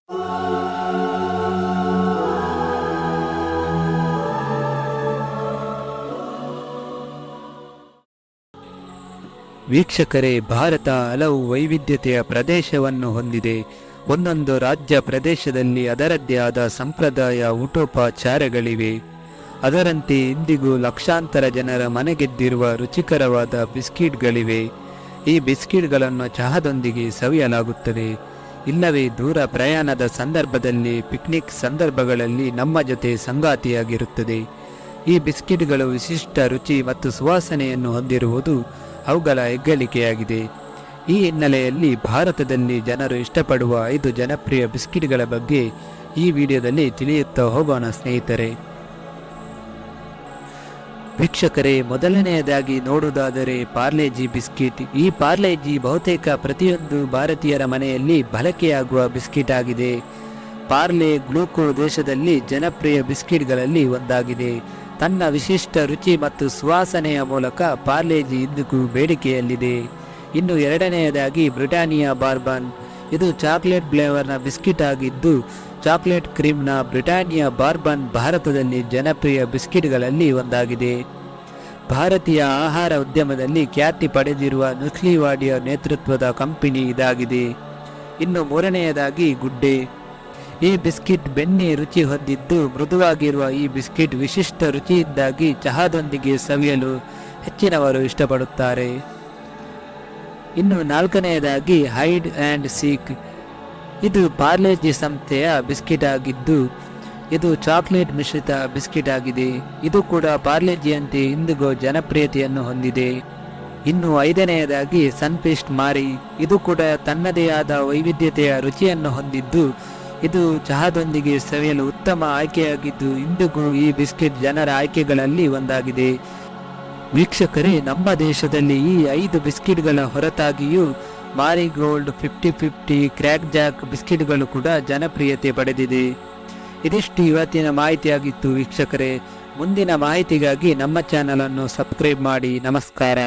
ವೀಕ್ಷಕರೇ, ಭಾರತ ಹಲವು ವೈವಿಧ್ಯತೆಯ ಪ್ರದೇಶವನ್ನು ಹೊಂದಿದೆ. ಒಂದೊಂದು ರಾಜ್ಯ ಪ್ರದೇಶದಲ್ಲಿ ಅದರದ್ದೇ ಆದ ಸಂಪ್ರದಾಯ ಊಟೋಪಚಾರಗಳಿವೆ. ಅದರಂತೆ ಇಂದಿಗೂ ಲಕ್ಷಾಂತರ ಜನರ ಮನೆಗೆದ್ದಿರುವ ರುಚಿಕರವಾದ ಬಿಸ್ಕಿಟ್ಗಳಿವೆ. ಈ ಬಿಸ್ಕಿಟ್ಗಳನ್ನು ಚಹಾದೊಂದಿಗೆ ಸವಿಯಲಾಗುತ್ತದೆ, ಇಲ್ಲವೇ ದೂರ ಪ್ರಯಾಣದ ಸಂದರ್ಭದಲ್ಲಿ, ಪಿಕ್ನಿಕ್ ಸಂದರ್ಭಗಳಲ್ಲಿ ನಮ್ಮ ಜೊತೆ ಸಂಗಾತಿಯಾಗಿರುತ್ತದೆ. ಈ ಬಿಸ್ಕಿಟ್ಗಳು ವಿಶಿಷ್ಟ ರುಚಿ ಮತ್ತು ಸುವಾಸನೆಯನ್ನು ಹೊಂದಿರುವುದು ಅವುಗಳ ಹೆಗ್ಗಳಿಕೆಯಾಗಿದೆ. ಈ ಹಿನ್ನೆಲೆಯಲ್ಲಿ ಭಾರತದಲ್ಲಿ ಜನರು ಇಷ್ಟಪಡುವ 5 ಜನಪ್ರಿಯ ಬಿಸ್ಕಿಟ್ಗಳ ಬಗ್ಗೆ ಈ ವಿಡಿಯೋದಲ್ಲಿ ತಿಳಿಯುತ್ತಾ ಹೋಗೋಣ ಸ್ನೇಹಿತರೆ. ವೀಕ್ಷಕರೇ, ಮೊದಲನೆಯದಾಗಿ ನೋಡುವುದಾದರೆ ಪಾರ್ಲೆಜಿ ಬಿಸ್ಕಿಟ್. ಈ ಪಾರ್ಲೆಜಿ ಬಹುತೇಕ ಪ್ರತಿಯೊಂದು ಭಾರತೀಯರ ಮನೆಯಲ್ಲಿ ಬಳಕೆಯಾಗುವ ಬಿಸ್ಕಿಟ್ ಆಗಿದೆ. ಪಾರ್ಲೆ ಗ್ಲೂಕೋ ದೇಶದಲ್ಲಿ ಜನಪ್ರಿಯ ಬಿಸ್ಕಿಟ್ಗಳಲ್ಲಿ ಒಂದಾಗಿದೆ. ತನ್ನ ವಿಶಿಷ್ಟ ರುಚಿ ಮತ್ತು ಸುವಾಸನೆಯ ಮೂಲಕ ಪಾರ್ಲೆಜಿ ಇಂದಿಗೂ ಬೇಡಿಕೆಯಲ್ಲಿದೆ. ಇನ್ನು ಎರಡನೆಯದಾಗಿ ಬ್ರಿಟಾನಿಯಾ ಬಾರ್ಬನ್. ಇದು ಚಾಕ್ಲೇಟ್ ಫ್ಲೇವರ್ನ ಬಿಸ್ಕಿಟ್ ಆಗಿದ್ದು, ಚಾಕ್ಲೇಟ್ ಕ್ರೀಮ್ನ ಬ್ರಿಟಾನಿಯಾ ಬಾರ್ಬನ್ ಭಾರತದಲ್ಲಿ ಜನಪ್ರಿಯ ಬಿಸ್ಕಿಟ್ಗಳಲ್ಲಿ ಒಂದಾಗಿದೆ. ಭಾರತೀಯ ಆಹಾರ ಉದ್ಯಮದಲ್ಲಿ ಖ್ಯಾತಿ ಪಡೆದಿರುವ ನುಸ್ಲಿವಾಡಿಯ ನೇತೃತ್ವದ ಕಂಪನಿ ಇದಾಗಿದೆ. ಇನ್ನು ಮೂರನೆಯದಾಗಿ ಗುಡ್ಡೆ. ಈ ಬಿಸ್ಕಿಟ್ ಬೆಣ್ಣೆ ರುಚಿ ಹೊಂದಿದ್ದು, ಮೃದುವಾಗಿರುವ ಈ ಬಿಸ್ಕಿಟ್ ವಿಶಿಷ್ಟ ರುಚಿಯಿಂದಾಗಿ ಚಹಾದೊಂದಿಗೆ ಸವಿಯಲು ಹೆಚ್ಚಿನವರು ಇಷ್ಟಪಡುತ್ತಾರೆ. ಇನ್ನು ನಾಲ್ಕನೆಯದಾಗಿ ಹೈಡ್ ಆ್ಯಂಡ್ ಸೀಕ್. ಇದು ಪಾರ್ಲೆಜಿ ಸಂಸ್ಥೆಯ ಬಿಸ್ಕಿಟ್ ಆಗಿದ್ದು, ಇದು ಚಾಕ್ಲೇಟ್ ಮಿಶ್ರಿತ ಬಿಸ್ಕಿಟ್ ಆಗಿದೆ. ಇದು ಕೂಡ ಪಾರ್ಲೆಜಿಯಂತೆ ಇಂದಿಗೂ ಜನಪ್ರಿಯತೆಯನ್ನು ಹೊಂದಿದೆ. ಇನ್ನು ಐದನೆಯದಾಗಿ ಸನ್ಫಿಸ್ಟ್ ಮಾರಿ. ಇದು ಕೂಡ ತನ್ನದೇ ಆದ ವೈವಿಧ್ಯತೆಯ ರುಚಿಯನ್ನು ಹೊಂದಿದ್ದು, ಇದು ಚಹಾದೊಂದಿಗೆ ಸವಿಯಲು ಉತ್ತಮ ಆಯ್ಕೆಯಾಗಿದ್ದು, ಇಂದಿಗೂ ಈ ಬಿಸ್ಕಿಟ್ ಜನರ ಆಯ್ಕೆಗಳಲ್ಲಿ ಒಂದಾಗಿದೆ. ವೀಕ್ಷಕರೇ, ನಮ್ಮ ದೇಶದಲ್ಲಿ ಈ 5 ಬಿಸ್ಕಿಟ್ಗಳ ಹೊರತಾಗಿಯೂ ಮಾರಿಗೋಲ್ಡ್, 50-50, ಕ್ರ್ಯಾಕ್ ಜಾಕ್ ಬಿಸ್ಕಿಟ್ಗಳು ಕೂಡ ಜನಪ್ರಿಯತೆ ಪಡೆದಿದೆ. ಇದಿಷ್ಟು ಇವತ್ತಿನ ಮಾಹಿತಿಯಾಗಿತ್ತು ವೀಕ್ಷಕರೇ. ಮುಂದಿನ ಮಾಹಿತಿಗಾಗಿ ನಮ್ಮ ಚಾನಲನ್ನು ಸಬ್ಸ್ಕ್ರೈಬ್ ಮಾಡಿ. ನಮಸ್ಕಾರ.